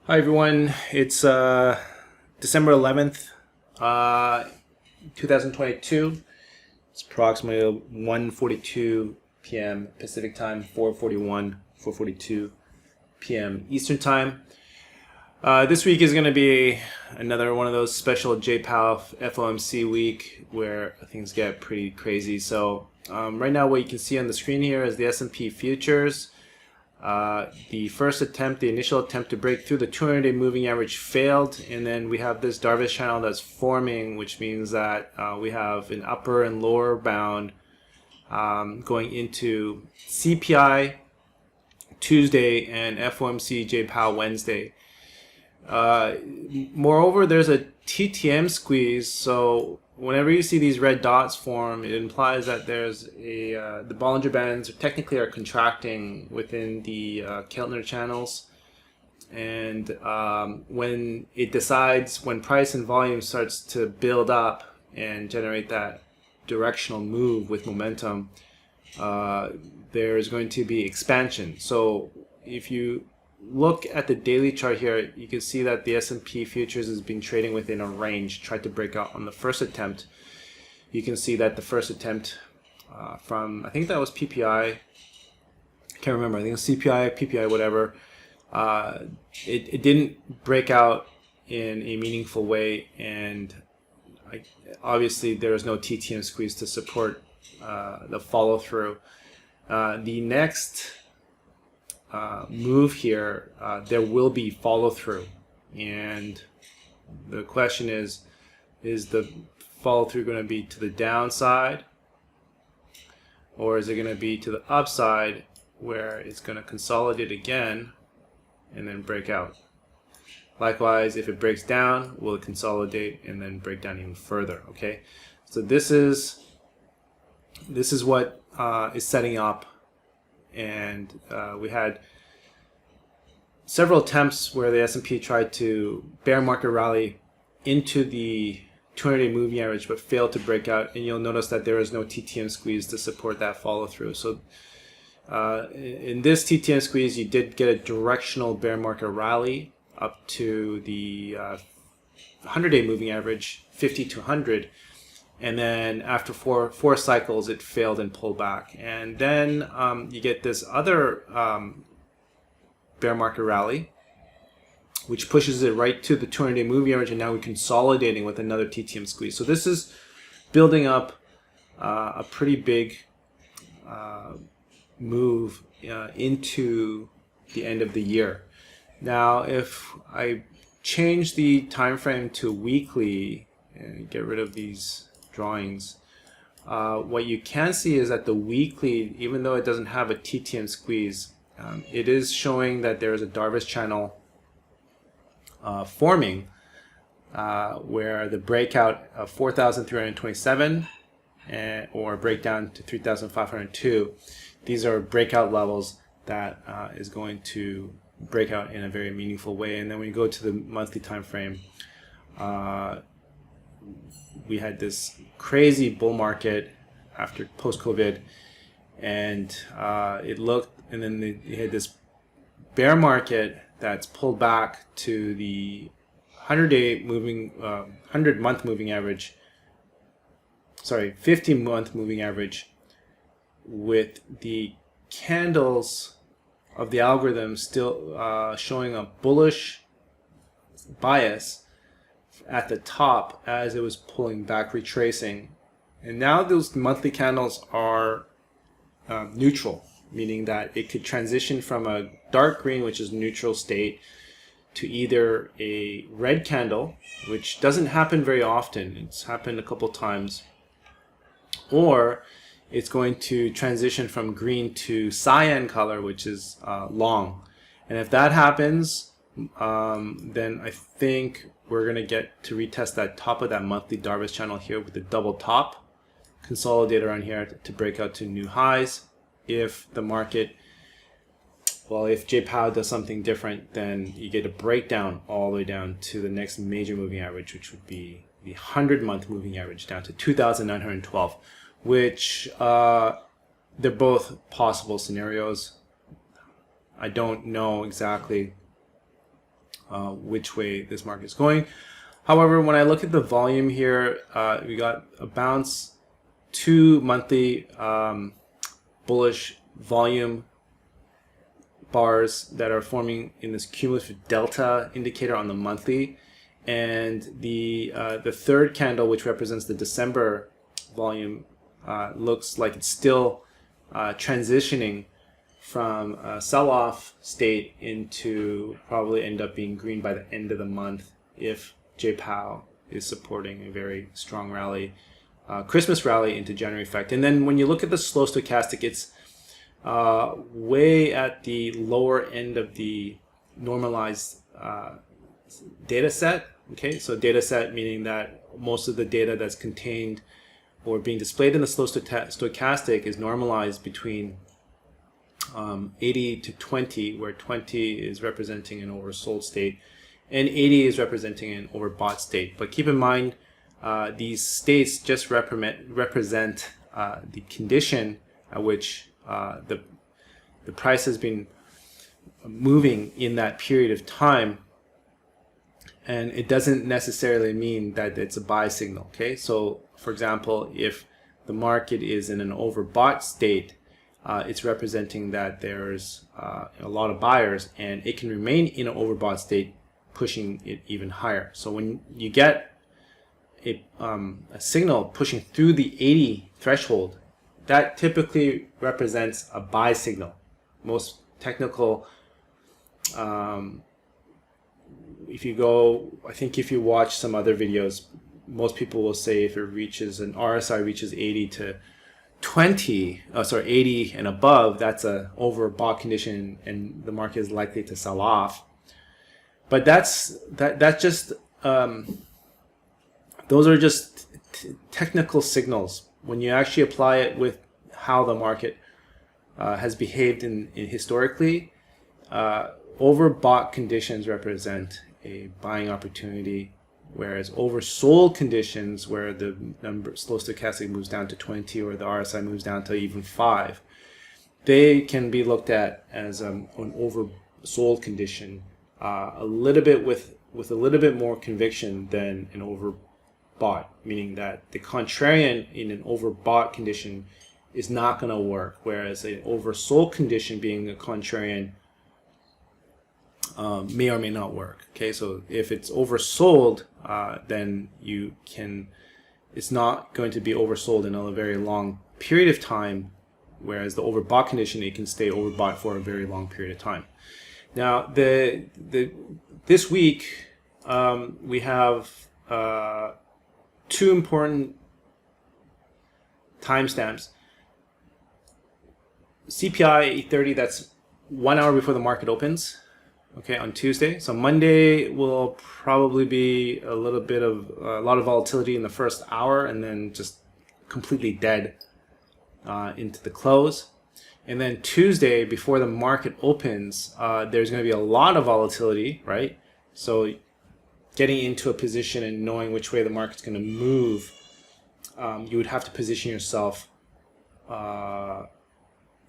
Hi everyone, it's December 11th, 2022. It's approximately 1:42 p.m. Pacific time, 4:42 p.m. Eastern time. This week is going to be another one of those special JPOW FOMC week where things get pretty crazy. So right now what you can see on the screen here is the S&P futures. The initial attempt to break through the 200-day moving average failed, and then we have this Darvish channel that's forming, which means that we have an upper and lower bound going into CPI Tuesday and FOMC JPOW Wednesday. Moreover, there's a TTM squeeze, so whenever you see these red dots form, it implies that there's the Bollinger Bands technically are contracting within the Keltner channels, and when price and volume starts to build up and generate that directional move with momentum, there's going to be expansion. So if you look at the daily chart here, you can see that the S&P futures has been trading within a range, tried to break out on the first attempt. You can see that the first attempt from, I think that was PPI, I can't remember, I think it was CPI, PPI, whatever, it didn't break out in a meaningful way, and obviously there is no TTM squeeze to support the follow-through. The next move here, there will be follow through, and the question is the follow through going to be to the downside, or is it going to be to the upside where it's going to consolidate again and then break out? Likewise, if it breaks down, will it consolidate and then break down even further? Okay, so this is what is setting up. And we had several attempts where the S&P tried to bear market rally into the 200-day moving average but failed to break out, and you'll notice that there is no TTM squeeze to support that follow through. So in this TTM squeeze, you did get a directional bear market rally up to the 100-day moving average, 50 to 100. And then after four cycles, it failed and pulled back. And then you get this other bear market rally, which pushes it right to the 200-day moving average, and now we're consolidating with another TTM squeeze. So this is building up a pretty big move into the end of the year. Now, if I change the time frame to weekly and get rid of these drawings, what you can see is that the weekly, even though it doesn't have a TTM squeeze, it is showing that there is a Darvish channel forming, where the breakout of 4,327 or breakdown to 3,502, these are breakout levels that is going to break out in a very meaningful way. And then when you go to the monthly time frame, we had this crazy bull market after post-COVID, and then you had this bear market that's pulled back to the 100-month moving average, 50-month moving average, with the candles of the algorithm still showing a bullish bias at the top as it was pulling back, retracing. And now those monthly candles are neutral, meaning that it could transition from a dark green, which is neutral state, to either a red candle, which doesn't happen very often, it's happened a couple times, or it's going to transition from green to cyan color, which is long. And if that happens, then I think we're going to get to retest that top of that monthly Darvish channel here with the double top, consolidate around here to break out to new highs. If the market, if JPOW does something different, then you get a breakdown all the way down to the next major moving average, which would be the 100-month moving average down to 2,912, which they're both possible scenarios. I don't know exactly which way this market is going. However, when I look at the volume here, we got a bounce, 2 monthly bullish volume bars that are forming in this cumulative delta indicator on the monthly, and the third candle, which represents the December volume, looks like it's still transitioning from a sell-off state into probably end up being green by the end of the month if Jay Powell is supporting a very strong rally, Christmas rally into January effect. And then when you look at the slow stochastic, it's way at the lower end of the normalized data set. Okay, so data set meaning that most of the data that's contained or being displayed in the slow stochastic is normalized between 80 to 20, where 20 is representing an oversold state and 80 is representing an overbought state. But keep in mind, these states just represent the condition at which the price has been moving in that period of time, and it doesn't necessarily mean that it's a buy signal. Okay, so for example, if the market is in an overbought state, it's representing that there's a lot of buyers, and it can remain in an overbought state, pushing it even higher. So when you get a signal pushing through the 80 threshold, that typically represents a buy signal. Most technical, if you watch some other videos, most people will say if it reaches, an RSI reaches 80 to 80 and above, that's a overbought condition and the market is likely to sell off. But that's just those are just technical signals. When you actually apply it with how the market has behaved in historically, overbought conditions represent a buying opportunity, whereas oversold conditions, where the slow stochastic moves down to 20 or the RSI moves down to even 5, they can be looked at as an oversold condition, a little bit with a little bit more conviction than an overbought, meaning that the contrarian in an overbought condition is not going to work, whereas an oversold condition, being a contrarian, may or may not work. Okay, so if it's oversold, then it's not going to be oversold in a very long period of time, whereas the overbought condition, it can stay overbought for a very long period of time. Now, this week we have 2 important timestamps. CPI 830, that's 1 hour before the market opens, okay, on Tuesday. So Monday will probably be a lot of volatility in the first hour, and then just completely dead into the close. And then Tuesday, before the market opens, there's going to be a lot of volatility, right? So getting into a position and knowing which way the market's going to move, you would have to position yourself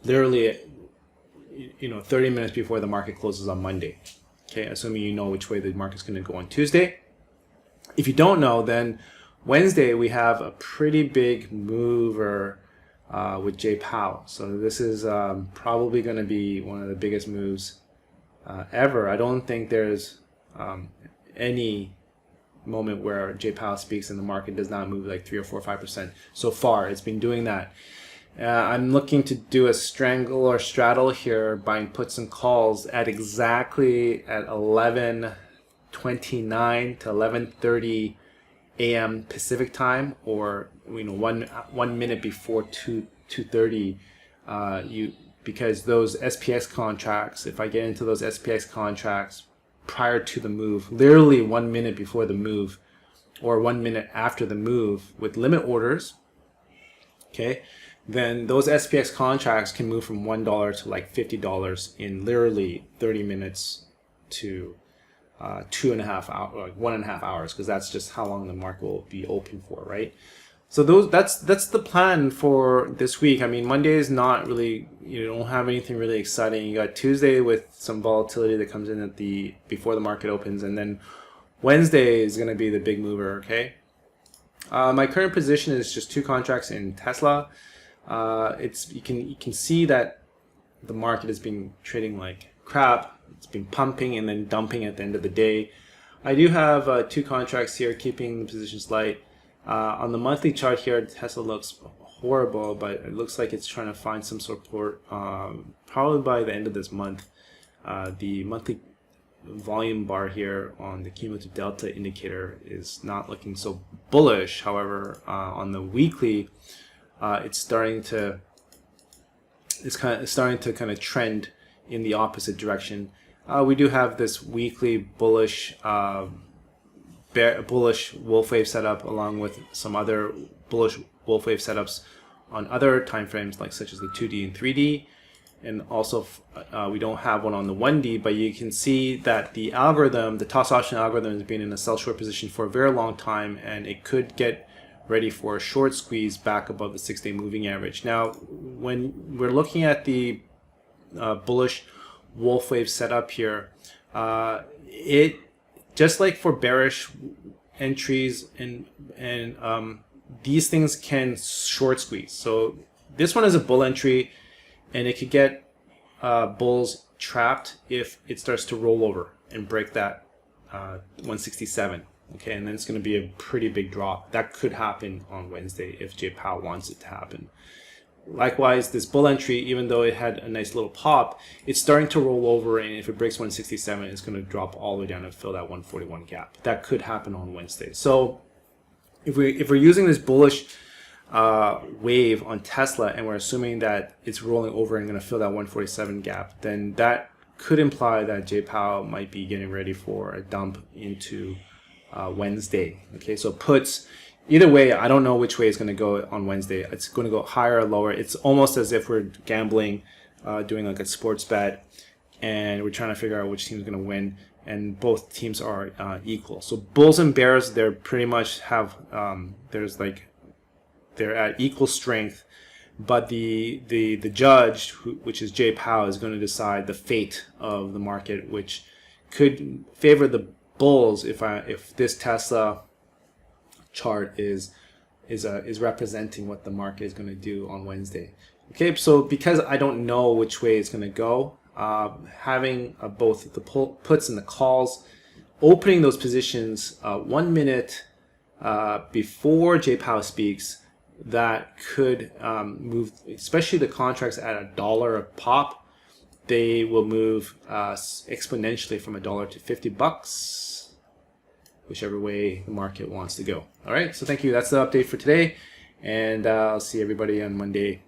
literally 30 minutes before the market closes on Monday, okay, assuming you know which way the market's going to go on Tuesday. If you don't know, then Wednesday we have a pretty big mover with Jay Powell. So this is probably going to be one of the biggest moves ever. I don't think there's any moment where Jay Powell speaks and the market does not move like 3 or 4 or 5%. So far, it's been doing that. I'm looking to do a strangle or straddle here, buying puts and calls at exactly at 11:29 to 11:30 a.m. Pacific time, or 1 minute before 2:30. Because those SPX contracts, if I get into those SPX contracts prior to the move, literally 1 minute before the move, or 1 minute after the move with limit orders, okay, then those SPX contracts can move from $1 to like $50 in literally 30 minutes to 2.5 hours, like 1.5 hours, because that's just how long the market will be open for, right? So that's the plan for this week. I mean, Monday is not really, you don't have anything really exciting. You got Tuesday with some volatility that comes in at the before the market opens, and then Wednesday is going to be the big mover. Okay. My current position is just 2 contracts in Tesla. It's you can see that the market has been trading like crap. It's been pumping and then dumping at the end of the day. I do have 2 contracts here, keeping the positions light. On the monthly chart here, Tesla looks horrible, but it looks like it's trying to find some support probably by the end of this month. The monthly volume bar here on the cumulative delta indicator is not looking so bullish. However, on the weekly, it's starting to kind of trend in the opposite direction. We do have this weekly bullish wolf wave setup, along with some other bullish wolf wave setups on other time frames, like such as the 2D and 3D, and also we don't have one on the 1D. But you can see that the algorithm, the toss option algorithm, has been in a sell short position for a very long time, and it could get ready for a short squeeze back above the 6-day moving average. Now, when we're looking at the bullish wolf wave setup here, it just like for bearish entries and these things can short squeeze. So this one is a bull entry, and it could get bulls trapped if it starts to roll over and break that 167. Okay, and then it's going to be a pretty big drop. That could happen on Wednesday if Jay Powell wants it to happen. Likewise, this bull entry, even though it had a nice little pop, it's starting to roll over, and if it breaks 167, it's going to drop all the way down and fill that 141 gap. That could happen on Wednesday. So if we're using this bullish wave on Tesla, and we're assuming that it's rolling over and going to fill that 147 gap, then that could imply that Jay Powell might be getting ready for a dump into Wednesday. Okay, so puts. Either way, I don't know which way it's going to go on Wednesday. It's going to go higher or lower. It's almost as if we're gambling, doing like a sports bet, and we're trying to figure out which team's going to win, and both teams are equal. So bulls and bears, they're pretty much have they're at equal strength, but the judge, which is Jay Powell, is going to decide the fate of the market, which could favor the bulls if this Tesla chart is representing what the market is going to do on Wednesday. Okay, so because I don't know which way it's going to go, having both the puts and the calls, opening those positions 1 minute before Jay Powell speaks, that could move, especially the contracts at $1 a pop. They will move exponentially from $1 to $50. Whichever way the market wants to go. All right, so thank you. That's the update for today, and I'll see everybody on Monday.